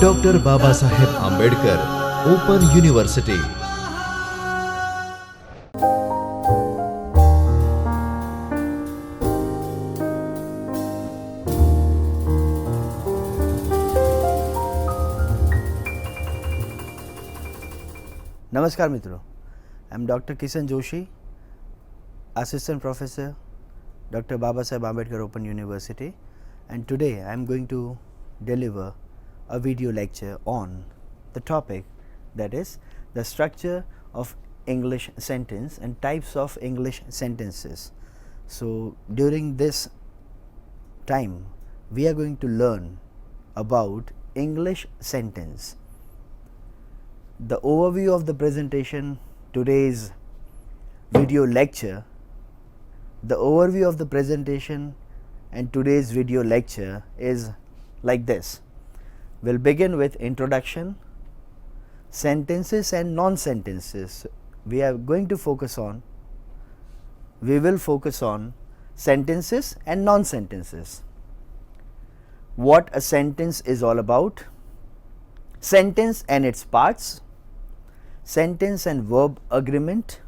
Dr. Babasaheb Ambedkar Open University. नमस्कार मित्रों, I am Dr. Kishan Joshi, Assistant Professor, Dr. Babasaheb Ambedkar Open University, and today I am going to deliver a video lecture on the topic, that is the structure of English sentence and types of English sentences. So during this time we are going to learn about English sentence. The overview of the presentation, today's video lecture, the overview of the presentation and today's video lecture is like this. We'll begin with introduction, sentences and non-sentences. We will focus on sentences and non-sentences. What a sentence is all about, sentence and its parts, sentence and verb agreement,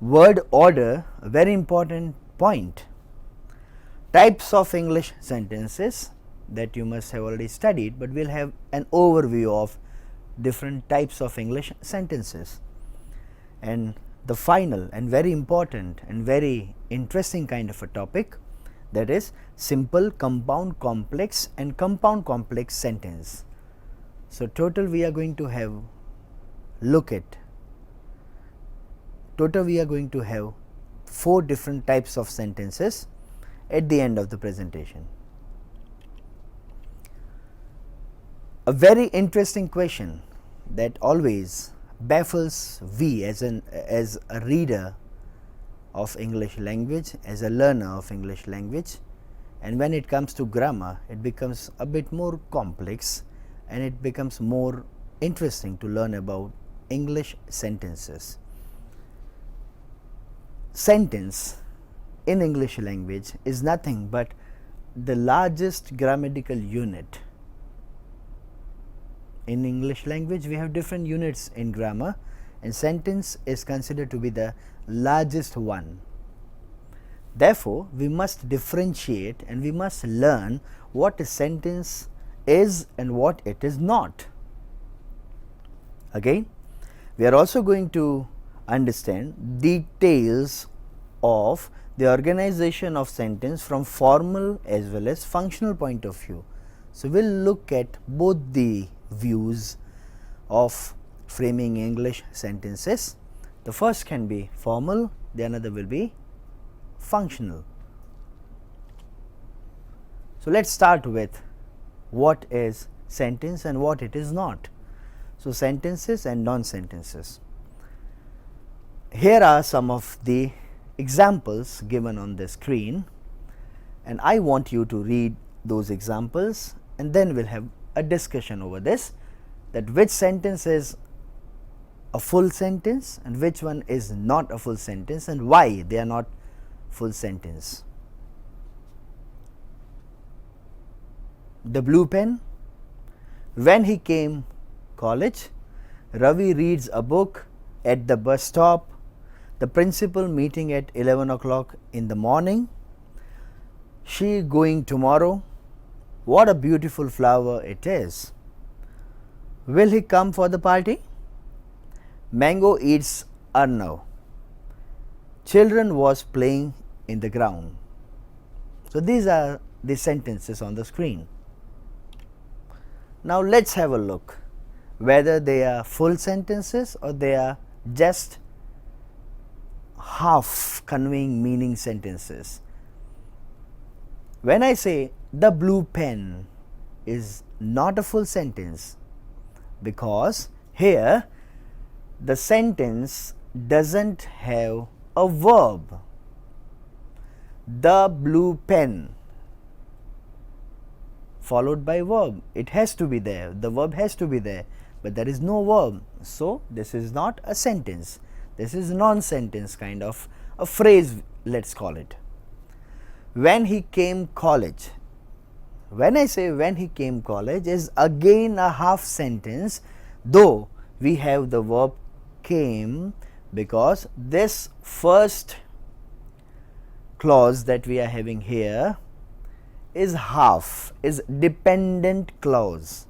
word order, a very important point, types of English sentences that you must have already studied, but we will have an overview of different types of English sentences, and the final and very important and very interesting kind of a topic, that is simple, compound, complex and compound complex sentence. So total we are going to have four different types of sentences at the end of the presentation. A very interesting question that always baffles we as a reader of English language, as a learner of English language, and when it comes to grammar it becomes a bit more complex and it becomes more interesting to learn about English sentences. Sentence in English language is nothing but the largest grammatical unit. In English language we have different units in grammar, and sentence is considered to be the largest one. Therefore, we must differentiate and we must learn what a sentence is and what it is not. Again, we are also going to understand details of the organization of sentence from formal as well as functional point of view. So, we will look at both the views of framing English sentences. The first can be formal, the another will be functional. So, let us start with what is sentence and what it is not. So, sentences and non-sentences. Here are some of the examples given on the screen, and I want you to read those examples, and then we will have a discussion over this, that which sentence is a full sentence and which one is not a full sentence and why they are not full sentence. The blue pen. When he came college, Ravi reads a book at the bus stop, the principal meeting at 11 o'clock in the morning, she going tomorrow, what a beautiful flower it is, will he come for the party, mango eats Arnav, children was playing in the ground. So, these are the sentences on the screen. Now, let us have a look whether they are full sentences or they are just half conveying meaning sentences. When I say the blue pen is not a full sentence, because here the sentence does not have a verb. The blue pen followed by verb, it has to be there, the verb has to be there, but there is no verb. So, this is not a sentence, this is non-sentence kind of a phrase, let us call it. When he came college, when I say when he came college is again a half sentence, though we have the verb came, because this first clause that we are having here is half, is dependent clause.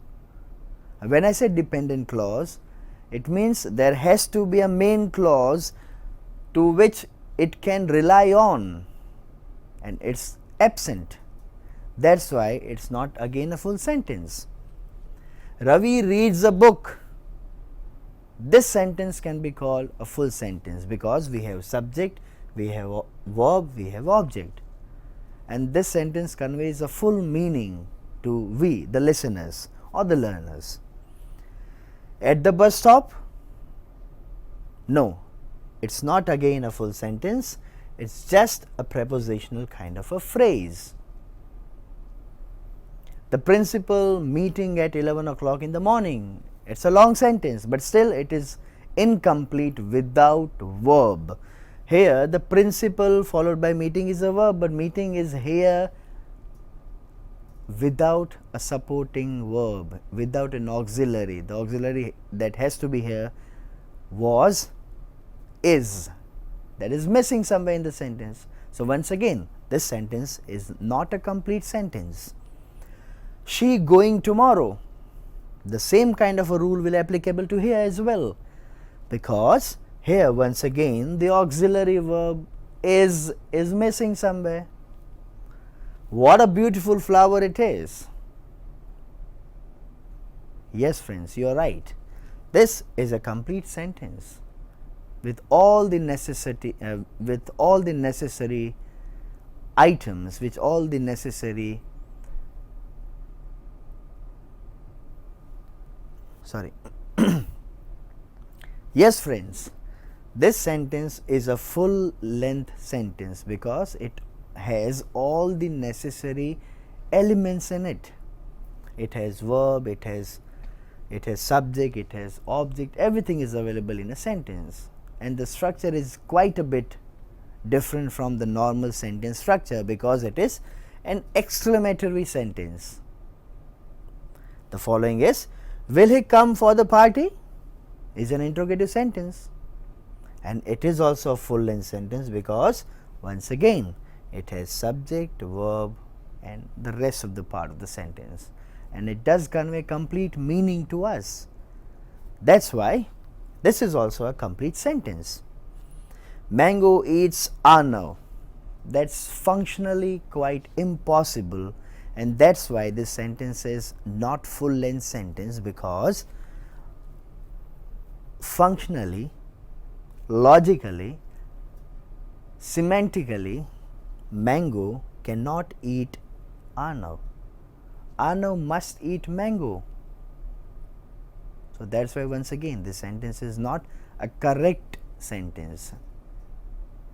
When I say dependent clause, it means there has to be a main clause to which it can rely on, and it's absent. That's why it's not again a full sentence. Ravi reads a book. This sentence can be called a full sentence because we have subject, we have verb, we have object, and this sentence conveys a full meaning to we, the listeners or the learners. At the bus stop? No, it's not again a full sentence, it's just a prepositional kind of a phrase. The principal meeting at 11 o'clock in the morning. It's a long sentence, but still it is incomplete without verb. Here the principal followed by meeting is a verb, but meeting is here without a supporting verb, without an auxiliary. The auxiliary that has to be here was, is, that is missing somewhere in the sentence. So once again, this sentence is not a complete sentence. She going tomorrow. The same kind of a rule will applicable to here as well, because here once again the auxiliary verb is missing somewhere. What a beautiful flower it is. Yes friends, you are right. This is a complete sentence with all the necessary items, with all the necessary yes friends, this sentence is a full length sentence because it has all the necessary elements in it. It has verb, it has subject, it has object, everything is available in a sentence, and the structure is quite a bit different from the normal sentence structure because it is an exclamatory sentence. The following is, will he come for the party? Is an interrogative sentence, and it is also a full length sentence because once again it has subject, verb and the rest of the part of the sentence, and it does convey complete meaning to us. That's why this is also a complete sentence. Mango eats Arnav. That's functionally quite impossible, and that's why this sentence is not full length sentence, because functionally, logically, semantically, mango cannot eat Arnav. Arnav must eat mango. So that's why once again this sentence is not a correct sentence.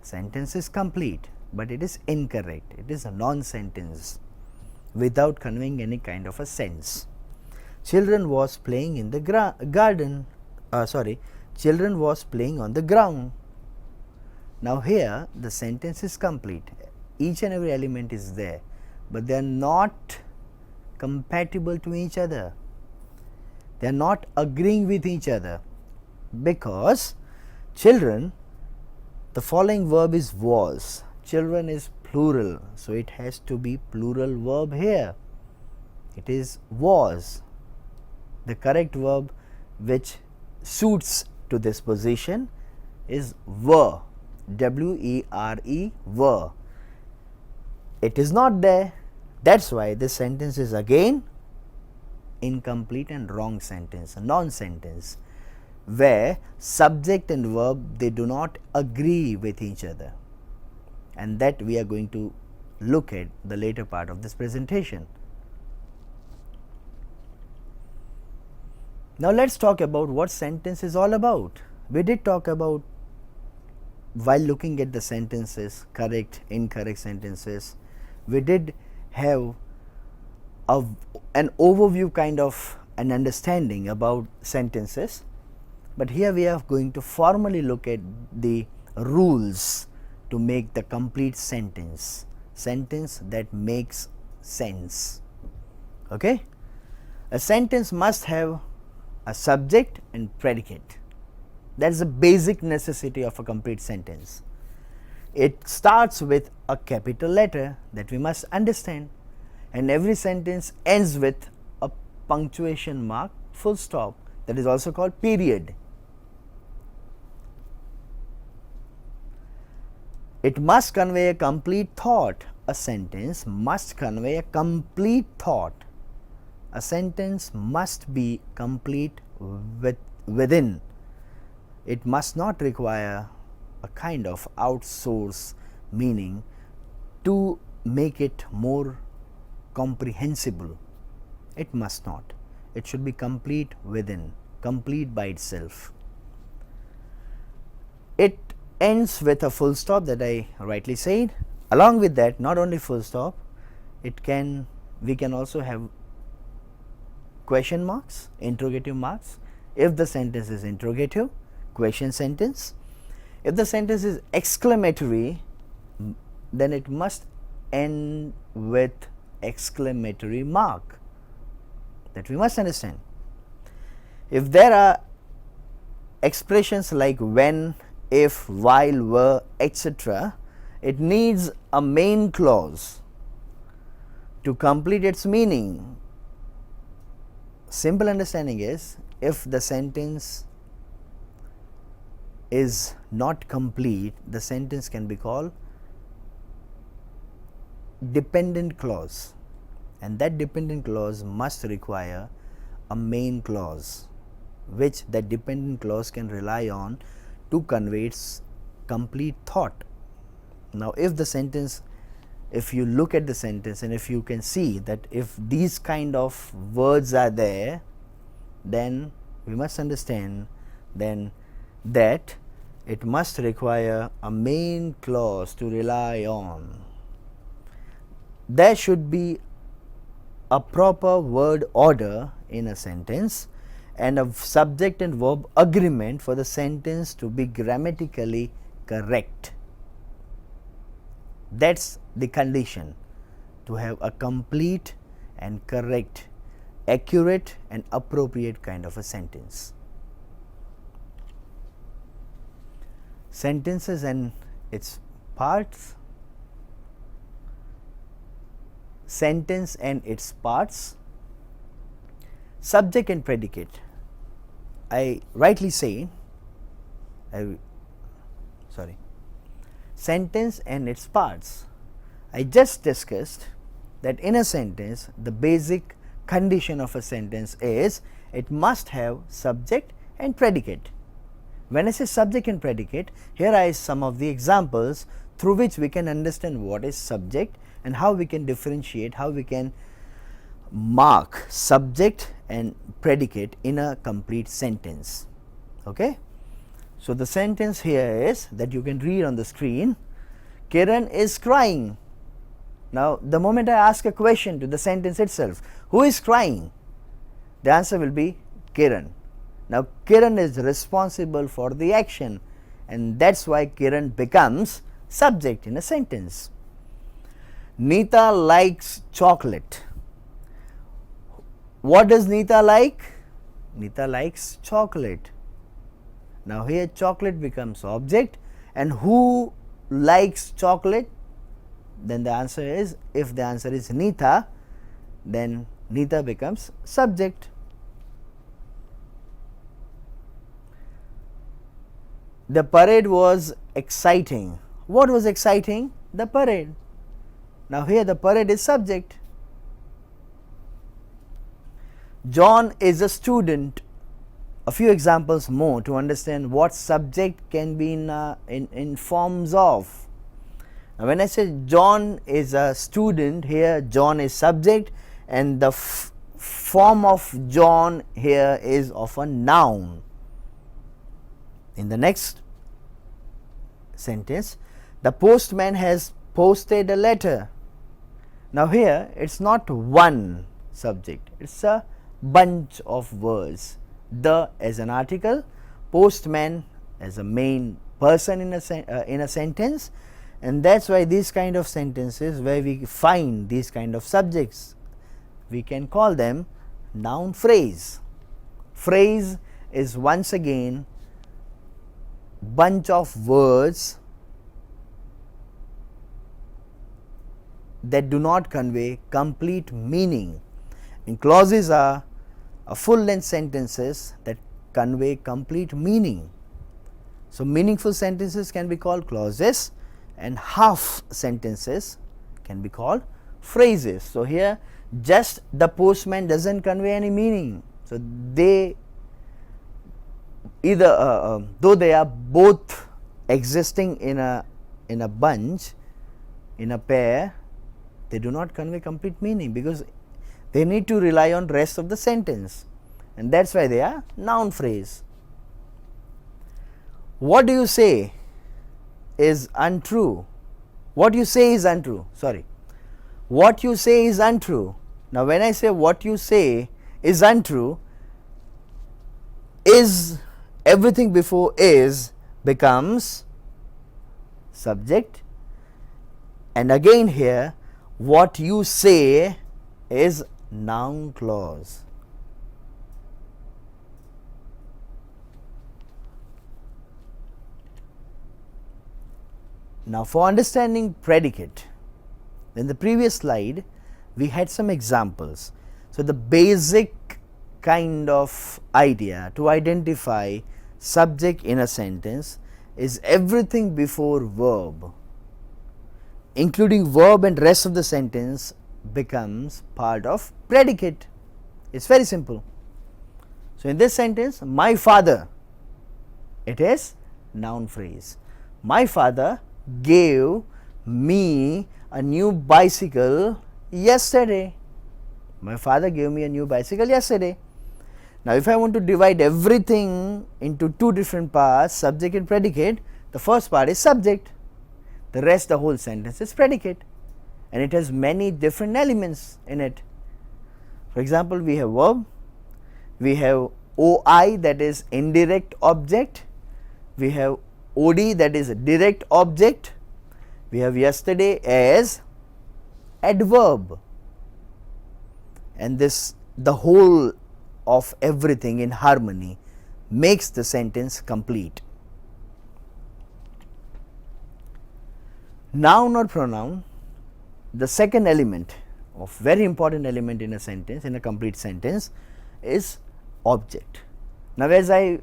Sentence is complete, but it is incorrect. It is a non-sentence without conveying any kind of a sense. Children was playing in the garden. Children was playing on the ground. Now here the sentence is complete. Each and every element is there, but they are not compatible to each other. They are not agreeing with each other, because children, the following verb is was. Children is plural, so it has to be plural verb here. It is was. The correct verb which suits to this position is were, W-E-R-E, were. It is not there. That's why this sentence is again incomplete and wrong sentence, a non-sentence, where subject and verb, they do not agree with each other, and that we are going to look at the later part of this presentation. Now let's talk about what sentence is all about. We did talk about, while looking at the sentences, correct, incorrect sentences, we did have an overview kind of an understanding about sentences, but here we are going to formally look at the rules to make the complete sentence, sentence that makes sense. Okay? A sentence must have a subject and predicate. That is a basic necessity of a complete sentence. It starts with a capital letter that we must understand, and every sentence ends with a punctuation mark, full stop, that is also called period. It must convey a complete thought. A sentence must convey a complete thought. A sentence must be complete within. It must not require a kind of outsource meaning to make it more comprehensible. It must not. It should be complete within, complete by itself. It ends with a full stop that I rightly said. Along with that, not only full stop, we can also have question marks, interrogative marks. If the sentence is interrogative, question sentence. If the sentence is exclamatory, then it must end with exclamatory mark. That we must understand. If there are expressions like when, if, while, were, etc., it needs a main clause to complete its meaning. Simple understanding is, if the sentence is not complete, the sentence can be called dependent clause, and that dependent clause must require a main clause, which that dependent clause can rely on to convey its complete thought. Now, if you look at the sentence and if you can see that if these kind of words are there, then we must understand then that it must require a main clause to rely on. There should be a proper word order in a sentence and a subject and verb agreement for the sentence to be grammatically correct. That's the condition to have a complete and correct, accurate and appropriate kind of a sentence. Sentences and its parts. Sentence and its parts. Subject and predicate. I rightly say, sentence and its parts. I just discussed that in a sentence, the basic condition of a sentence is it must have subject and predicate. When I say subject and predicate, here are some of the examples through which we can understand what is subject and how we can differentiate, how we can mark subject and predicate in a complete sentence. Okay? So, the sentence here is that you can read on the screen, Kiran is crying. Now, the moment I ask a question to the sentence itself, who is crying? The answer will be Kiran. Now, Kiran is responsible for the action, and that is why Kiran becomes subject in a sentence. Neeta likes chocolate. What does Neeta like? Neeta likes chocolate. Now, here chocolate becomes object, and who likes chocolate? Then the answer is, if the answer is Neeta, then Neeta becomes subject. The parade was exciting. What was exciting? The parade. Now, here the parade is subject. John is a student. A few examples more to understand what subject can be in forms of. Now, when I say John is a student, here John is subject, and the form of John here is of a noun. In the next sentence, the postman has posted a letter. Now, here it is not one subject, it is a bunch of words. The as an article, postman as a main person in a sentence, and that is why these kind of sentences where we find these kind of subjects we can call them noun phrase. Phrase is once again bunch of words that do not convey complete meaning, and clauses are full length sentences that convey complete meaning. So, meaningful sentences can be called clauses and half sentences can be called phrases. So, here just the postman does not convey any meaning. So, they either though they are both existing in a bunch, in a pair, they do not convey complete meaning because they need to rely on rest of the sentence, and that is why they are noun phrase. What do you say is untrue? What you say is untrue, sorry. What you say is untrue. Now, when I say what you say is untrue, is, everything before is becomes subject, and again here what you say is noun clause. Now, for understanding predicate, in the previous slide we had some examples. So, the basic kind of idea to identify subject in a sentence is everything before verb, including verb and rest of the sentence, becomes part of predicate. It is very simple. So, in this sentence, my father, it is noun phrase. My father gave me a new bicycle yesterday. My father gave me a new bicycle yesterday. Now, if I want to divide everything into two different parts, subject and predicate, the first part is subject, the rest, the whole sentence is predicate, and it has many different elements in it. For example, we have verb, we have OI, that is indirect object, we have OD, that is direct object, we have yesterday as adverb, and this, the whole of everything in harmony makes the sentence complete. Noun or pronoun, the second element of very important element in a sentence, in a complete sentence, is object. Now, as I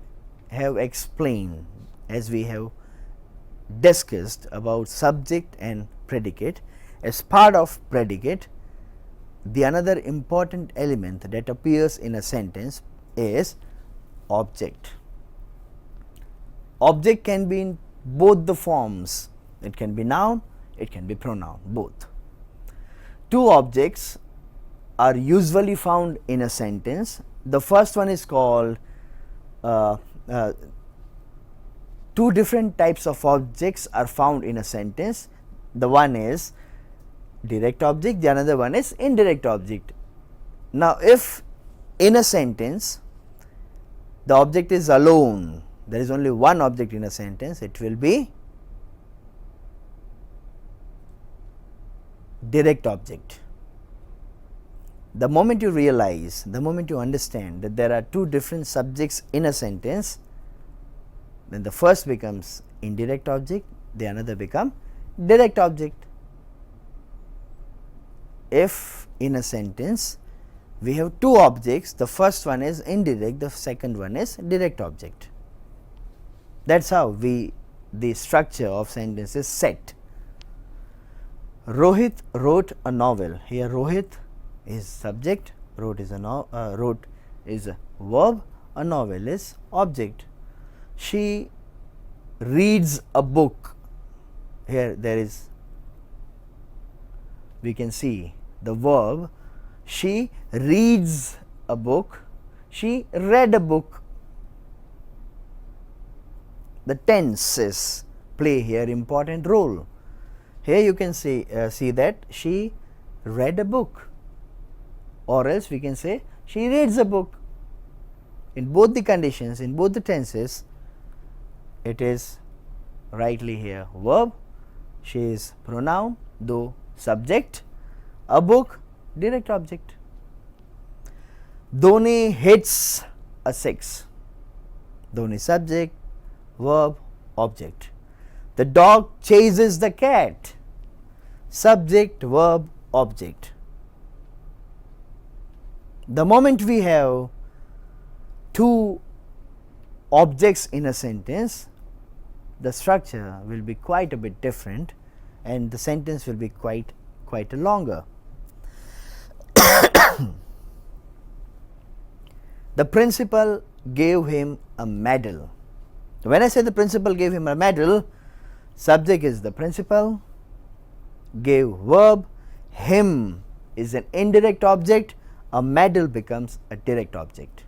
have explained, as we have discussed about subject and predicate, as part of predicate, the another important element that appears in a sentence is object. Object can be in both the forms, it can be noun, it can be pronoun, both. Two objects are usually found in a sentence. The first one is called two different types of objects are found in a sentence. The one is direct object, the another one is indirect object. Now, if in a sentence the object is alone, there is only one object in a sentence, it will be direct object. The moment you realize, the moment you understand that there are two different subjects in a sentence, then the first becomes indirect object, the another become direct object. If in a sentence we have two objects, the first one is indirect, the second one is direct object. That is how the structure of sentence is set. Rohit wrote a novel. Here Rohit is subject, wrote is a verb, a novel is object. She reads a book. Here there is, we can see the verb, she reads a book, she read a book. The tenses play here important role. Here you can see that she read a book, or else we can say she reads a book. In both the conditions, in both the tenses, it is rightly here verb, she is pronoun, though subject, a book direct object. Dhoni hits a six. Dhoni subject, verb, object. The dog chases the cat. Subject, verb, object. The moment we have two objects in a sentence, the structure will be quite a bit different and the sentence will be quite longer. The principal gave him a medal. When I say the principal gave him a medal, subject is the principal, gave verb, him is an indirect object, a medal becomes a direct object.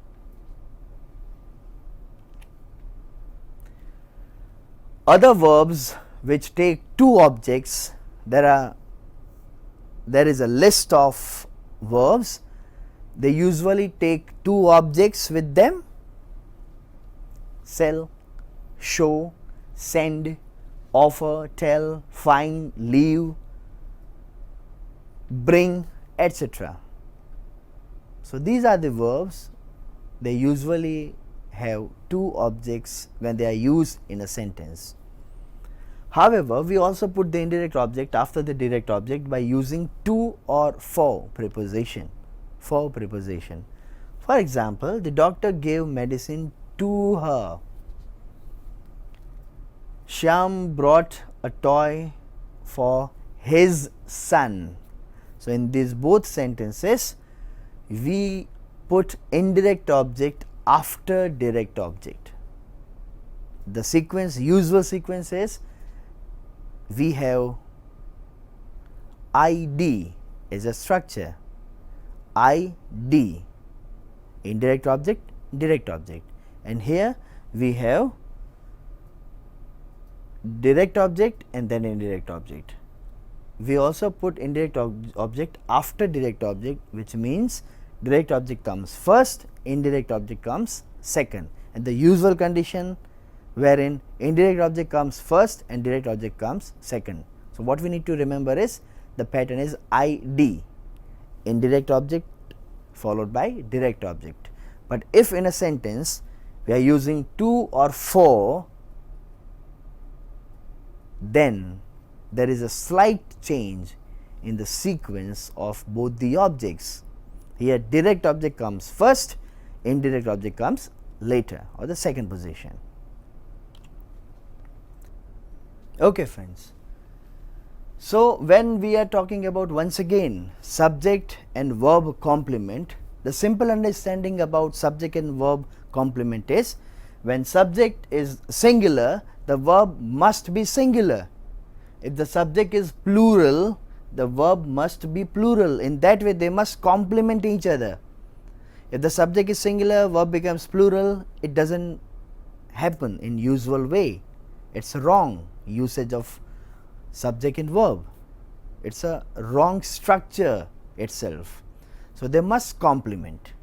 Other verbs which take two objects, there is a list of verbs. They usually take two objects with them: sell, show, send, offer, tell, find, leave, bring, etc. So these are the verbs. They usually have two objects when they are used in a sentence. However, we also put the indirect object after the direct object by using to or for preposition. For preposition. For example, the doctor gave medicine to her. Shyam brought a toy for his son. So in these both sentences, we put indirect object after direct object. The sequence, usual sequence is, we have ID as a structure, ID, indirect object, direct object, and here we have direct object and then indirect object. We also put indirect object after direct object, which means direct object comes first, indirect object comes second, and the usual condition wherein indirect object comes first and direct object comes second. So what we need to remember is the pattern is ID, indirect object followed by direct object. But if in a sentence we are using to or for, then there is a slight change in the sequence of both the objects. Here direct object comes first, indirect object comes later or the second position. Okay friends, so when we are talking about once again subject and verb complement, the simple understanding about subject and verb complement is, when subject is singular, the verb must be singular. If the subject is plural, the verb must be plural. In that way they must complement each other. If the subject is singular, verb becomes plural, it doesn't happen in usual way. It's a wrong usage of subject and verb. It's a wrong structure itself. So they must complement.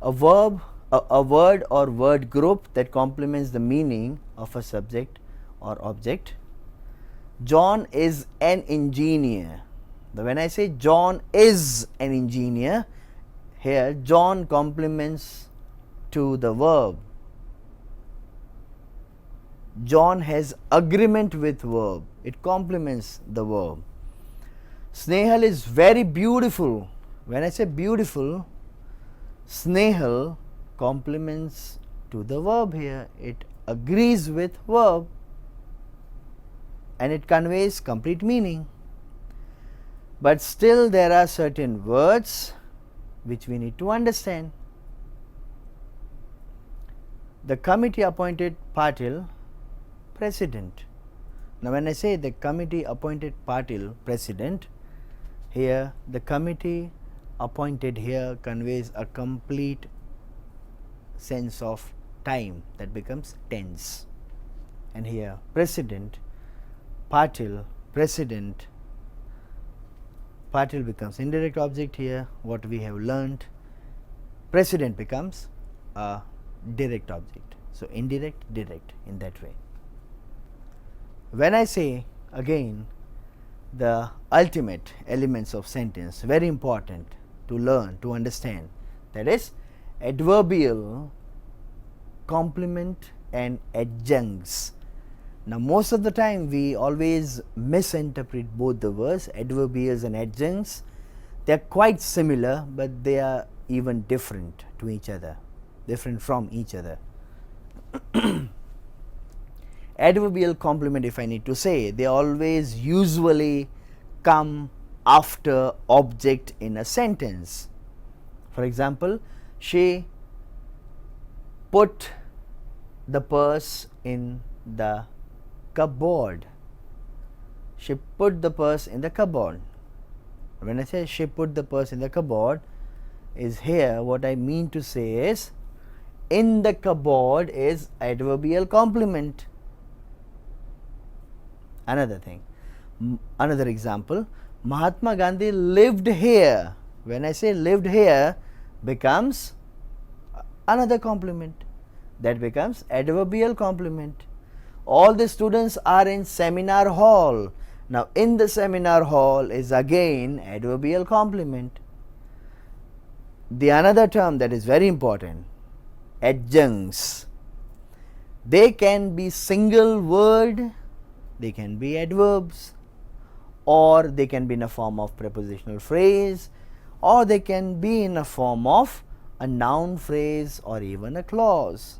A verb, a word or word group that complements the meaning of a subject or object. John is an engineer. Now when I say John is an engineer, here John complements to the verb. John has agreement with verb, it complements the verb. Snehal is very beautiful. When I say beautiful, Snehal complements to the verb here, it agrees with verb and it conveys complete meaning. But still there are certain words which we need to understand. The committee appointed Patil president. Now when I say the committee appointed Patil president, here the committee appointed here conveys a complete sense of time, that becomes tense, and here president, Patil, president, Patil becomes indirect object. Here what we have learnt, president becomes a direct object. So indirect, direct in that way. When I say again the ultimate elements of sentence, very important, to learn, to understand. That is adverbial complement and adjuncts. Now most of the time we always misinterpret both the words, adverbials and adjuncts. They are quite similar, but they are even different to each other, different from each other. Adverbial complement, if I need to say, they always usually come after object in a sentence. For example, she put the purse in the cupboard. She put the purse in the cupboard. When I say she put the purse in the cupboard, is here what I mean to say is in the cupboard is adverbial complement. Another thing, another example, Mahatma Gandhi lived here. When I say lived here becomes another complement, that becomes adverbial complement. All the students are in seminar hall. Now in the seminar hall is again adverbial complement. The another term that is very important, adjuncts. They can be single word, they can be adverbs, or they can be in a form of prepositional phrase, or they can be in a form of a noun phrase or even a clause.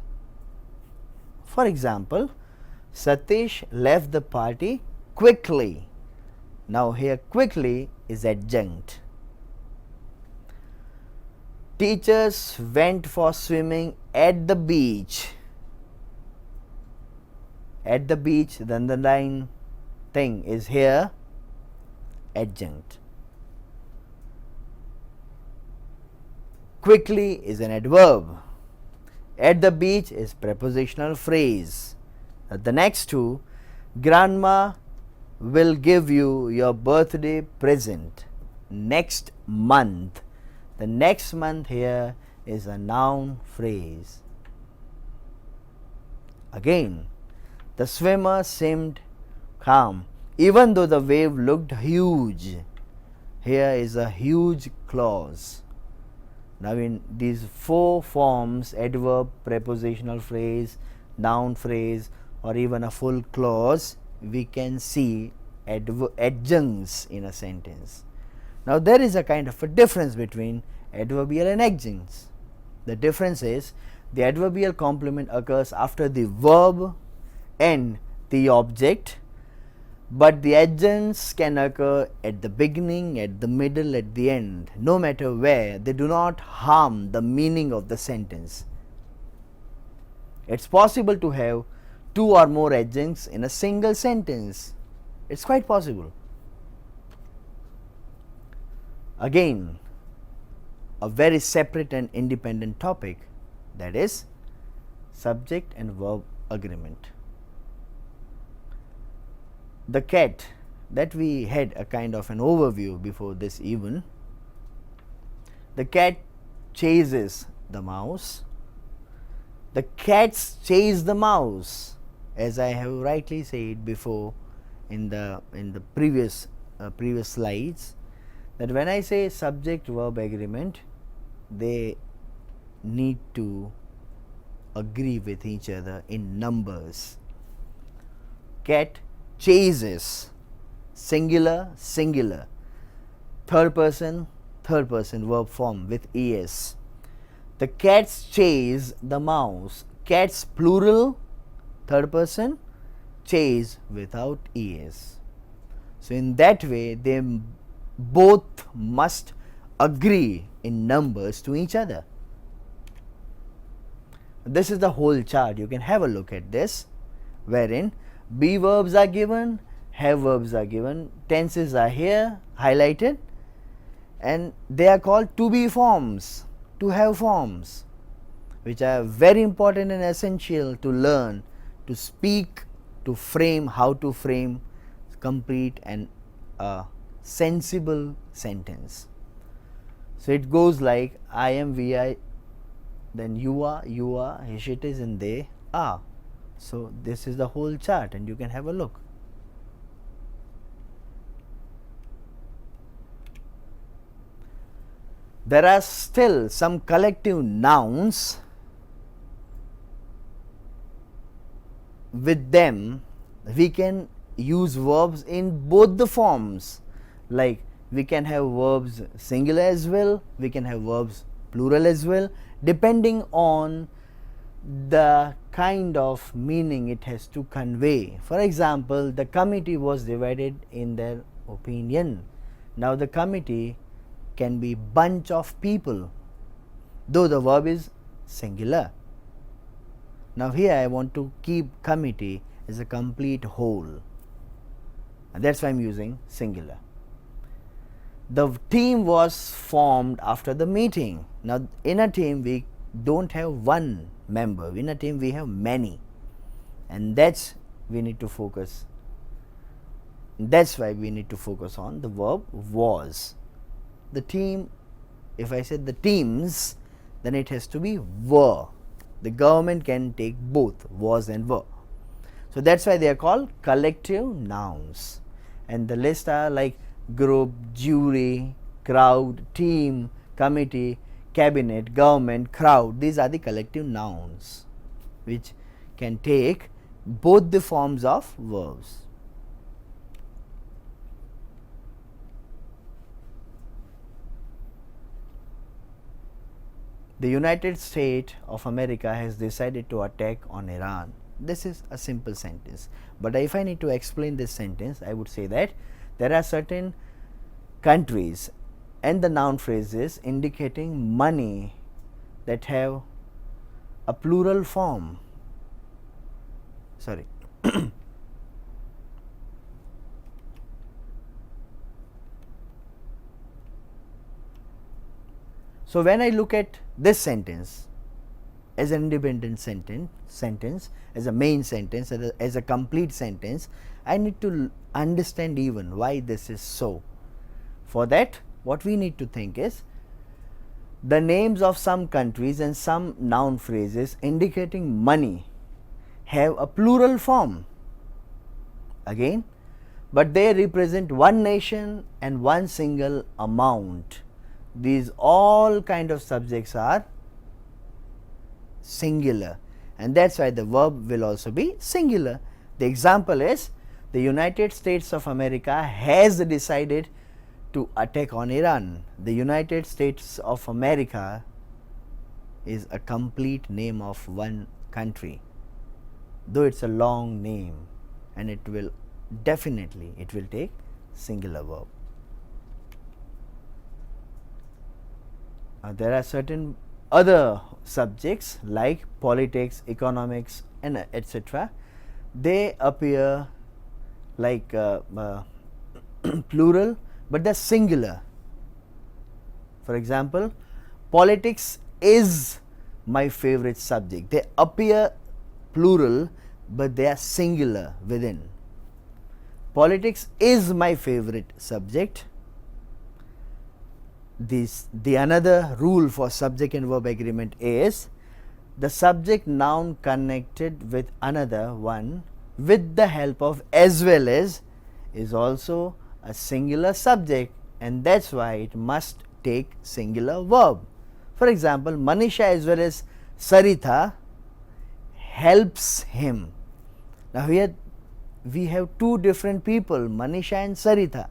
For example, Satish left the party quickly. Now here quickly is adjunct. Teachers went for swimming at the beach. At the beach, the underlying thing is here adjunct. Quickly is an adverb. At the beach is prepositional phrase. The next two, grandma will give you your birthday present next month. The next month here is a noun phrase. Again, the swimmer seemed calm even though the wave looked huge. Here is a huge clause. Now in these four forms, adverb, prepositional phrase, noun phrase, or even a full clause, we can see adjuncts in a sentence. Now there is a kind of a difference between adverbial and adjuncts. The difference is the adverbial complement occurs after the verb and the object, but the adjuncts can occur at the beginning, at the middle, at the end. No matter where, they do not harm the meaning of the sentence. It's possible to have two or more adjuncts in a single sentence. It's quite possible. Again, a very separate and independent topic, that is subject and verb agreement. The cat, that we had a kind of an overview before this even. The cat chases the mouse. The cats chase the mouse, as I have rightly said before in the previous slides, that when I say subject verb agreement, they need to agree with each other in numbers. Cat chases, singular, singular, third person verb form with es. The cats chase the mouse. Cats plural, third person, chase without es. So in that way they both must agree in numbers to each other. This is the whole chart. You can have a look at this, wherein be verbs are given, have verbs are given, tenses are here highlighted, and they are called to be forms, to have forms, which are very important and essential to learn, to speak, to frame, how to frame complete and sensible sentence. So it goes like I am, we are, then you are, he, she, it is, and they are. So this is the whole chart, and you can have a look. there are still some collective nouns. With them we can use verbs in both the forms, like we can have verbs singular as well, we can have verbs plural as well, depending on the kind of meaning it has to convey. For example, the committee was divided in their opinion. Now the committee can be bunch of people, though the verb is singular. Now here I want to keep committee as a complete whole, and that's why I am using singular. The team was formed after the meeting. Now in a team we don't have one member, in a team we have many, and that's we need to focus. That's why we need to focus on the verb was. The team, if I said the teams, then it has to be were. The government can take both was and were. So that's why they are called collective nouns, and the list are like group, jury, crowd, team, committee, cabinet, government, crowd. These are the collective nouns which can take both the forms of verbs. The United States of America has decided to attack on Iran. This is a simple sentence, but if I need to explain this sentence, I would say that there are certain countries and the noun phrases indicating money that have a plural form. Sorry. So when I look at this sentence as an independent sentence, as a main sentence, as a complete sentence, I need to understand even why this is so. For that, what we need to think is the names of some countries and some noun phrases indicating money have a plural form again, but they represent one nation and one single amount. These all kind of subjects are singular, and that's why the verb will also be singular. The example is the United States of America has decided to attack on Iran. The United States of America is a complete name of one country, though it's a long name, and it will definitely take singular verb. There are certain other subjects like politics, economics, and etc. They appear like plural, but they're singular. For example, politics is my favorite subject. They appear plural, but they are singular within. Politics is my favorite subject. The another rule for subject and verb agreement is the subject noun connected with another one with the help of as well as is also a singular subject, and that's why it must take singular verb. For example, Manisha as well as Saritha helps him. Now here we have two different people, Manisha and Saritha,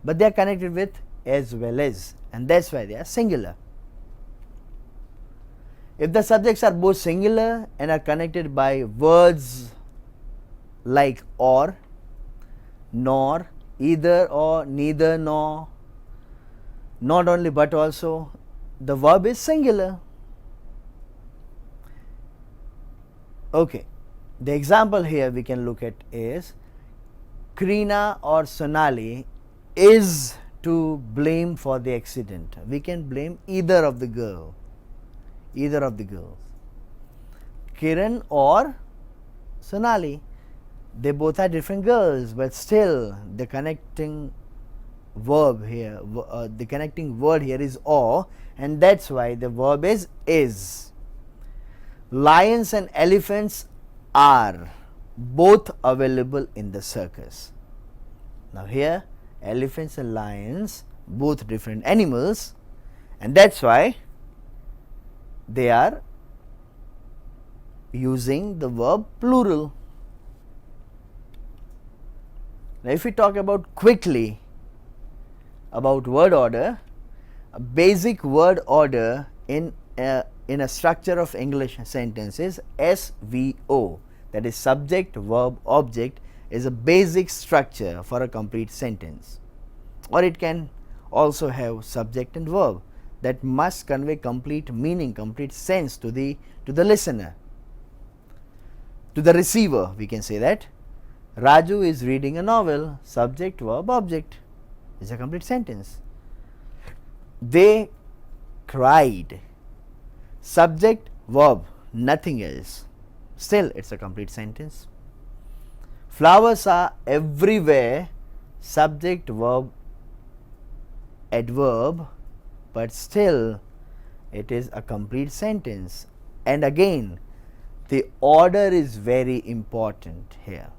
but they are connected with as well as, and that's why they are singular. If the subjects are both singular and are connected by words like or, nor, either or, neither nor, not only but also, the verb is singular. Okay, the example here we can look at is Krina or Sonali is to blame for the accident. We can blame either of the girls. Kiran or Sonali, they both are different girls, but still the connecting verb here, the connecting word here is or, and that's why the verb is. Lions and elephants are both available in the circus. Now here elephants and lions, both different animals, and that's why they are using the verb plural. Now, if we talk about quickly about word order, a basic word order in a structure of English sentence is SVO, that is subject, verb, object, is a basic structure for a complete sentence, or it can also have subject and verb that must convey complete meaning, complete sense to the listener, to the receiver. We can say that Raju is reading a novel, subject, verb, object is a complete sentence. They cried, subject, verb, nothing else, still it's a complete sentence. Flowers are everywhere, subject, verb, adverb, but still it is a complete sentence. And again, the order is very important here.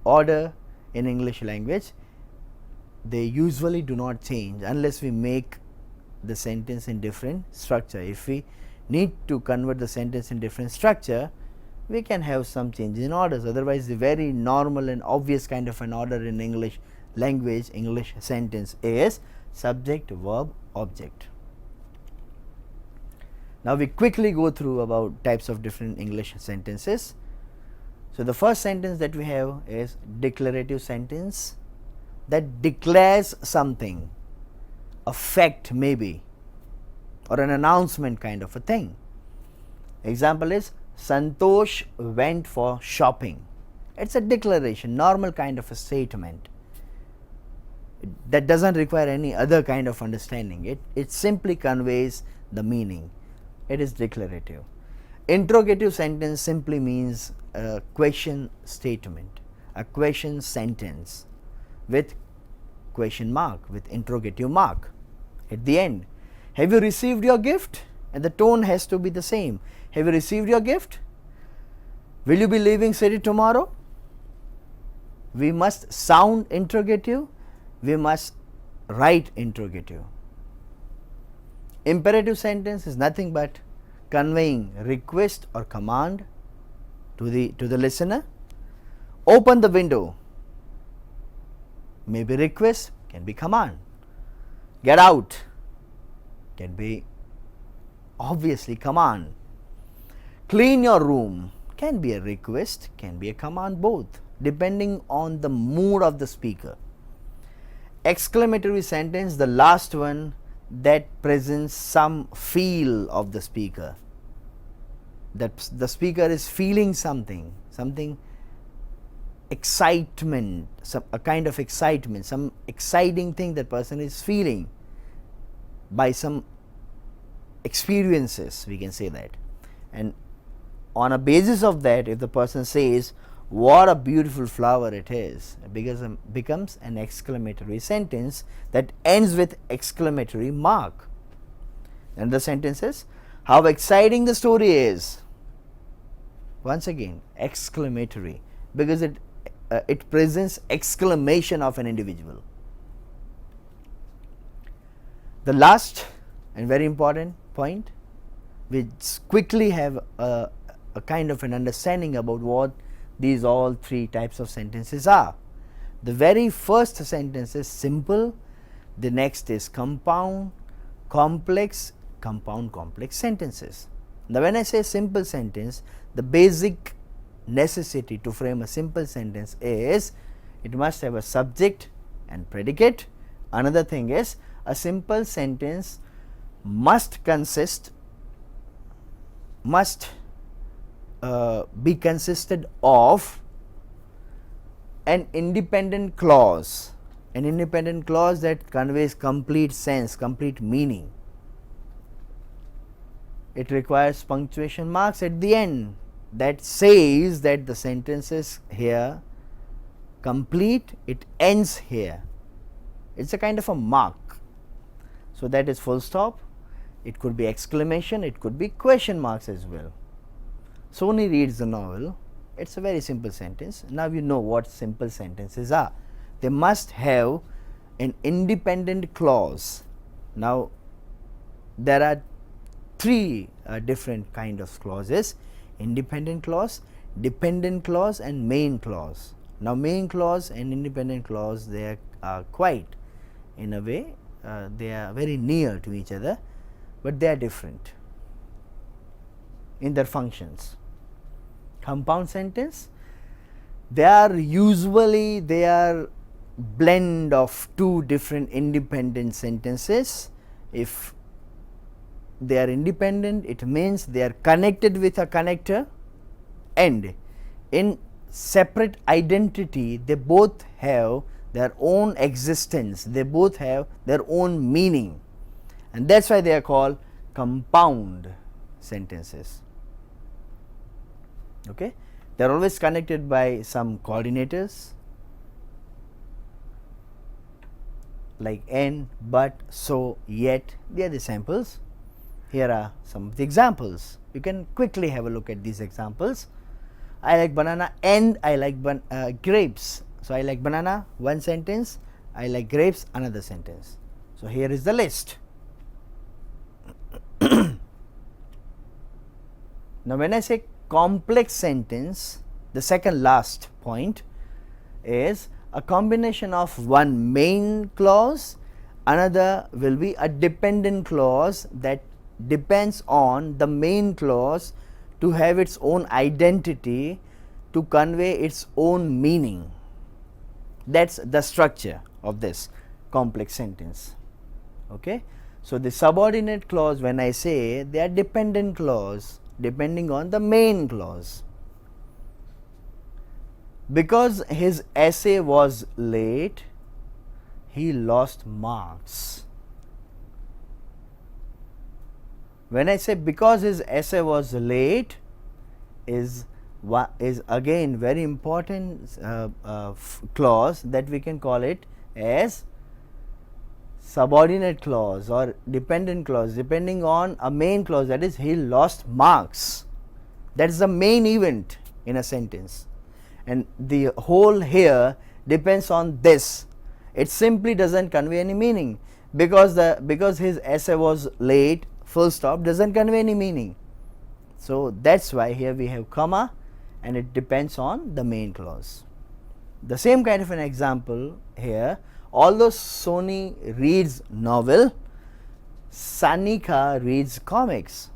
Order in English language, they usually do not change unless we make the sentence in different structure. If we need to convert the sentence in different structure, we can have some changes in orders. Otherwise, the very normal and obvious kind of an order in English language, English sentence is subject, verb, object. Now, we quickly go through about types of different English sentences. So, the first sentence that we have is declarative sentence, that declares something, a fact maybe, or an announcement kind of a thing. Example is Santosh went for shopping. It's a declaration, normal kind of a statement that doesn't require any other kind of understanding. It simply conveys the meaning. It is declarative. Interrogative sentence simply means a question statement, a question sentence with question mark, with interrogative mark at the end. Have you received your gift? And the tone has to be the same. Have you received your gift? Will you be leaving city tomorrow? We must sound interrogative, we must write interrogative. Imperative sentence is nothing but conveying request or command to the listener. Open the window, may be request, can be command. Get out can be obviously command. Clean your room can be a request, can be a command, both depending on the mood of the speaker. Exclamatory sentence, the last one, that presents some feel of the speaker, that the speaker is feeling something excitement, a kind of excitement, some exciting thing that person is feeling by some experiences, we can say that. And on a basis of that, if the person says what a beautiful flower it is, it becomes an exclamatory sentence that ends with exclamatory mark. And the sentence is, how exciting the story is. Once again, exclamatory, because it presents exclamation of an individual. The last and very important point, we quickly have a kind of an understanding about what these all three types of sentences are. The very first sentence is simple, the next is compound, complex, compound, complex sentences. Now, when I say simple sentence, the basic necessity to frame a simple sentence is it must have a subject and predicate. Another thing is a simple sentence must be consisted of an independent clause that conveys complete sense, complete meaning. It requires punctuation marks at the end that says that the sentence is here complete, it ends here. It's a kind of a mark. So, that is full stop, it could be exclamation, it could be question marks as well. Sony reads the novel. It's a very simple sentence. Now, you know what simple sentences are. They must have an independent clause Now, there are three different kind of clauses: independent clause, dependent clause and main clause. Now, main clause and independent clause, they are quite, in a way, they are very near to each other, but they are different in their functions. Compound sentence, they are blend of two different independent sentences. If they are independent, it means they are connected with a connector, and in separate identity they both have their own existence, they both have their own meaning, and that is why they are called compound sentences. Okay? They are always connected by some coordinators like and, but, so, yet. They are the samples. Here are some of the examples. You can quickly have a look at these examples. I like banana and I like grapes. So, I like banana, one sentence, I like grapes, another sentence. So, here is the list. Now, when I say complex sentence, the second last point is a combination of one main clause, another will be a dependent clause that depends on the main clause to have its own identity, to convey its own meaning. That is the structure of this complex sentence. Okay? So, the subordinate clause, when I say, they are dependent clause depending on the main clause. Because his essay was late, he lost marks. When I say because his essay was late, is again very important clause that we can call it as subordinate clause or dependent clause, depending on a main clause, that is he lost marks. That is the main event in a sentence, and the whole here depends on this. It simply does not convey any meaning, because his essay was late, full stop, does not convey any meaning. So, that is why here we have comma, and it depends on the main clause. The same kind of an example here. Although Sony reads novel, Sanika reads comics.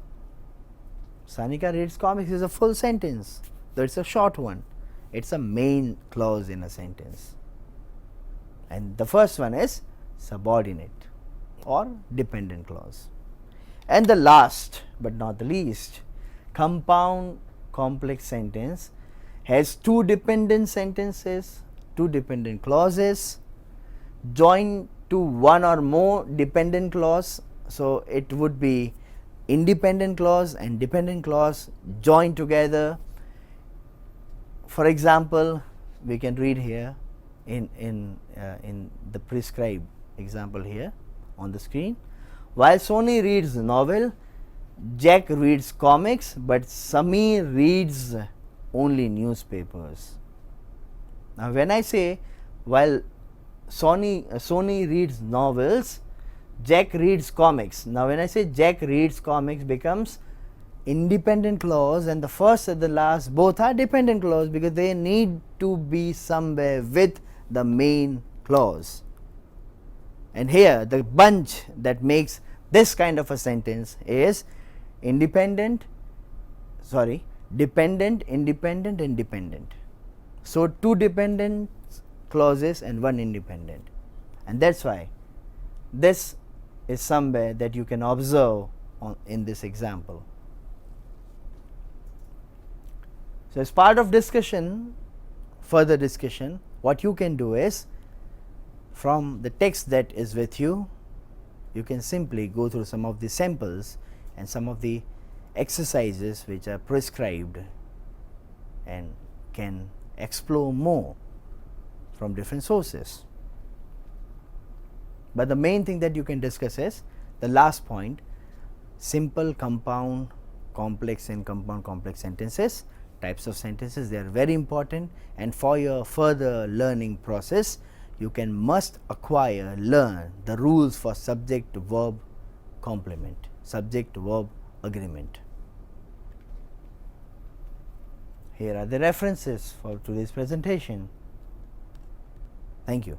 Sanika reads comics is a full sentence, though it is a short one. It is a main clause in a sentence, and the first one is subordinate or dependent clause. And the last but not the least, compound complex sentence has two dependent sentences, two dependent clauses joined to one or more dependent clause. So, it would be independent clause and dependent clause joined together. For example, we can read here in the prescribed example here on the screen. While Sony reads novel, Jack reads comics, but Samir reads only newspapers. Now, when I say while Sony reads novels, Jack reads comics. Now, when I say Jack reads comics becomes independent clause, and the first and the last both are dependent clause, because they need to be somewhere with the main clause. And here the bunch that makes this kind of a sentence is dependent, independent and dependent. So, two dependent clauses and one independent, and that is why this is somewhere that you can observe in this example. So, as part of discussion, further discussion, what you can do is, from the text that is with you, you can simply go through some of the samples and some of the exercises which are prescribed, and can explore more from different sources. But the main thing that you can discuss is the last point: simple, compound, complex and compound complex sentences, types of sentences. They are very important, and for your further learning process you can must acquire, learn the rules for subject verb complement, subject verb agreement. Here are the references for today's presentation. Thank you.